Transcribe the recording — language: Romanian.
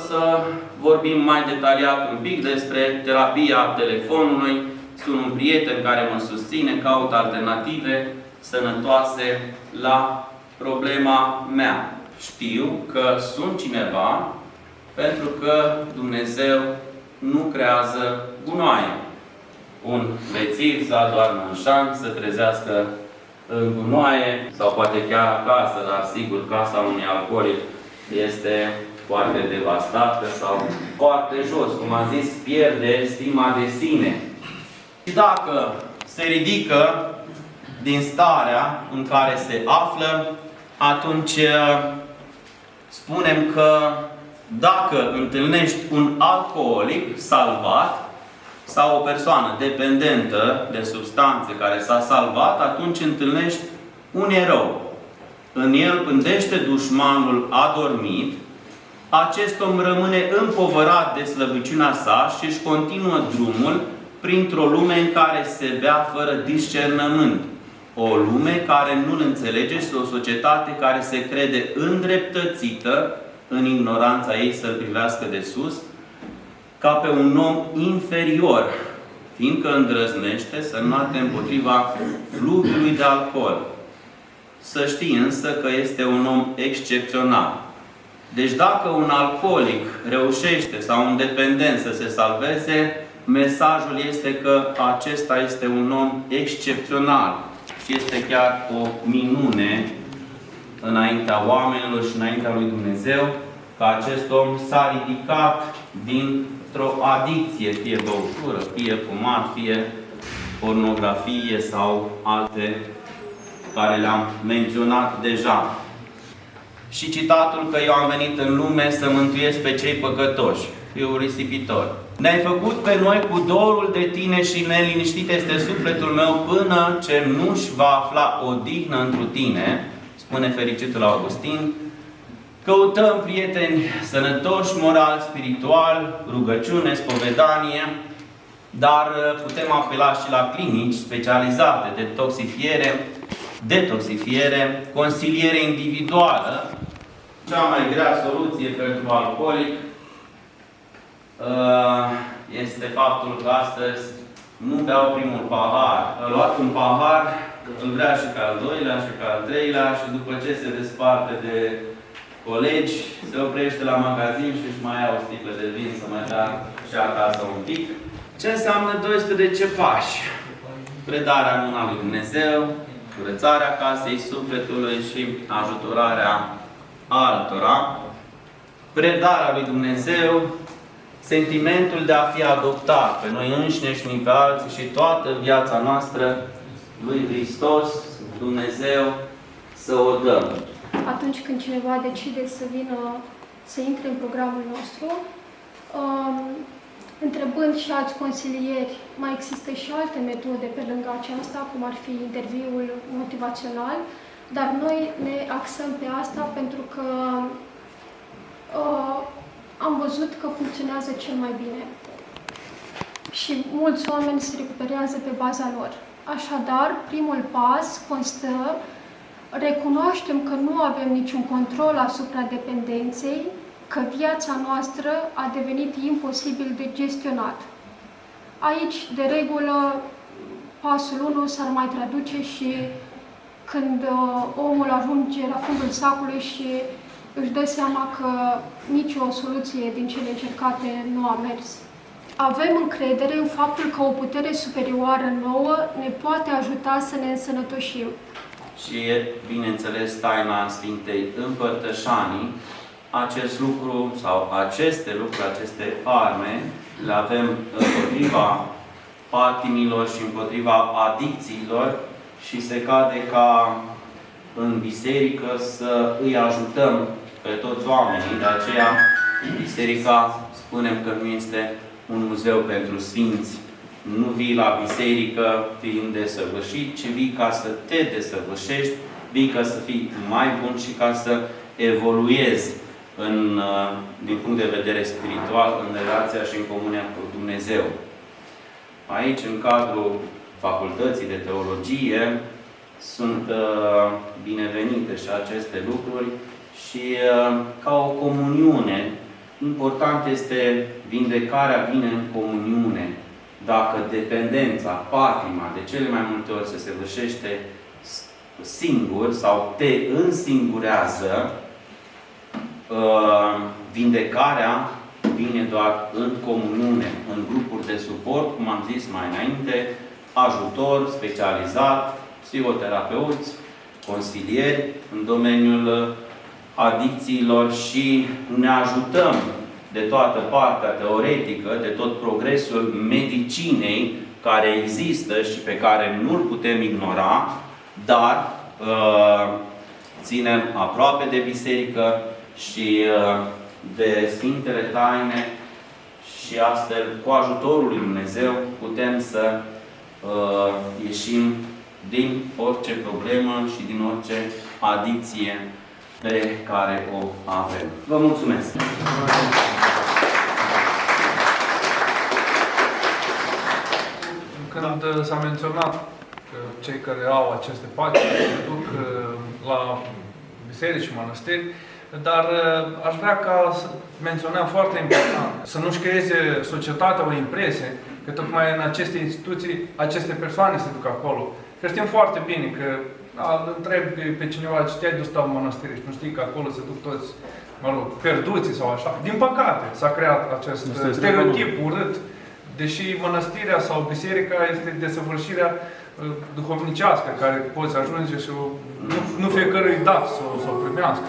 să vorbim mai detaliat un pic despre terapia telefonului. Sunt un prieten care mă susține, caut alternative sănătoase la problema mea. Știu că sunt cineva pentru că Dumnezeu nu creează gunoaie. Un bețiv să adormă în șanc, să trezească în gunoaie, sau poate chiar acasă, dar sigur casa unui alcoolic este foarte devastată sau foarte jos. Cum am zis, pierde stima de sine. Și dacă se ridică din starea în care se află, atunci spunem că dacă întâlnești un alcoolic salvat sau o persoană dependentă de substanțe care s-a salvat, atunci întâlnești un erou. În el pândește dușmanul adormit, acest om rămâne împovărat de slăbiciunea sa și își continuă drumul printr-o lume în care se bea fără discernământ. O lume care nu-L înțelege și o societate care se crede îndreptățită în ignoranța ei să-L privească de sus, ca pe un om inferior, fiindcă îndrăznește să înoate împotriva fluviului de alcool. Să știi însă că este un om excepțional. Deci dacă un alcoolic reușește sau un dependent să se salveze, mesajul este că acesta este un om excepțional și este chiar o minune înaintea oamenilor și înaintea lui Dumnezeu, că acest om s-a ridicat dintr-o adicție, fie băutură, fie fumat, fie pornografie sau alte care le-am menționat deja. Și citatul că eu am venit în lume să mântuiesc pe cei păcătoși, fiul risipitor. Ne-ai făcut pe noi cu dorul de tine și neliniștit este sufletul meu până ce nu-și va afla odihnă întru tine, spune fericitul Augustin. Căutăm prieteni sănătoși, moral, spiritual, rugăciune, spovedanie, dar putem apela și la clinici specializate de detoxifiere, consiliere individuală. Cea mai grea soluție pentru alcoolic este faptul că astăzi nu beau primul pahar. A luat un pahar, îl vrea și pe al doilea și pe al treilea și după ce se desparte de colegi, se oprește la magazin și își mai ia o sticlă de vin să mai dea și acasă un pic. Ce înseamnă 12 pași? Predarea în mâna lui Dumnezeu, curățarea casei sufletului și ajutorarea altora, predarea lui Dumnezeu, sentimentul de a fi adoptat pe noi înșine și pe alții și toată viața noastră lui Hristos, Dumnezeu, să o dăm. Atunci când cineva decide să vină, să intre în programul nostru, întrebând și alți consilieri, mai există și alte metode pe lângă aceasta, cum ar fi interviul motivațional, dar noi ne axăm pe asta pentru că am văzut că funcționează cel mai bine. Și mulți oameni se recuperează pe baza lor. Așadar, primul pas constă: recunoaștem că nu avem niciun control asupra dependenței, că viața noastră a devenit imposibil de gestionat. Aici, de regulă, pasul 1 s-ar mai traduce și când omul ajunge la fundul sacului și își dă seama că nicio soluție din cele încercate nu a mers. Avem încredere în faptul că o putere superioară nouă ne poate ajuta să ne însănătoșim. Și e, bineînțeles, taina Sfintei Împărtășanii. Acest lucru sau aceste lucruri, aceste arme, le avem împotriva patimilor și împotriva adicțiilor și se cade ca în biserică să îi ajutăm pe toți oamenii. De aceea, biserica, spunem că nu este un muzeu pentru sfinți. Nu vii la biserică fiind desăvârșit, ci vii ca să te desăvârșești, vii ca să fii mai bun și ca să evoluezi din punct de vedere spiritual în relația și în comunia cu Dumnezeu. Aici, în cadrul facultății de teologie, sunt binevenite și aceste lucruri și ca o comuniune important este vindecarea vine în comuniune. Dacă dependența, patima, de cele mai multe ori se săvârșește singur sau te însingurează, vindecarea vine doar în comuniune, în grupuri de suport, cum am zis mai înainte, ajutor specializat, psihoterapeuți, consilieri în domeniul adicțiilor și ne ajutăm de toată partea teoretică, de tot progresul medicinei care există și pe care nu-l putem ignora, dar ținem aproape de biserică și de Sfintele Taine și astfel, cu ajutorul lui Dumnezeu, putem să ieșim din orice problemă și din orice adicție pe care o avem. Vă mulțumesc! Când s-a menționat că cei care au aceste patimi se duc la biserici și mănăstiri, dar aș vrea ca să menționăm foarte important, să nu-și creeze societatea o impresie că tocmai în aceste instituții aceste persoane se duc acolo. Că știm foarte bine că întrebi pe cineva ce te-ai dus la mănăstire și nu știi că acolo se duc toți, mă rog, perduții sau așa. Din păcate s-a creat acest stereotip urât, deși mănăstirea sau biserica este desăvârșirea duhovnicească care poți ajunge și nu fiecărui da să o primească.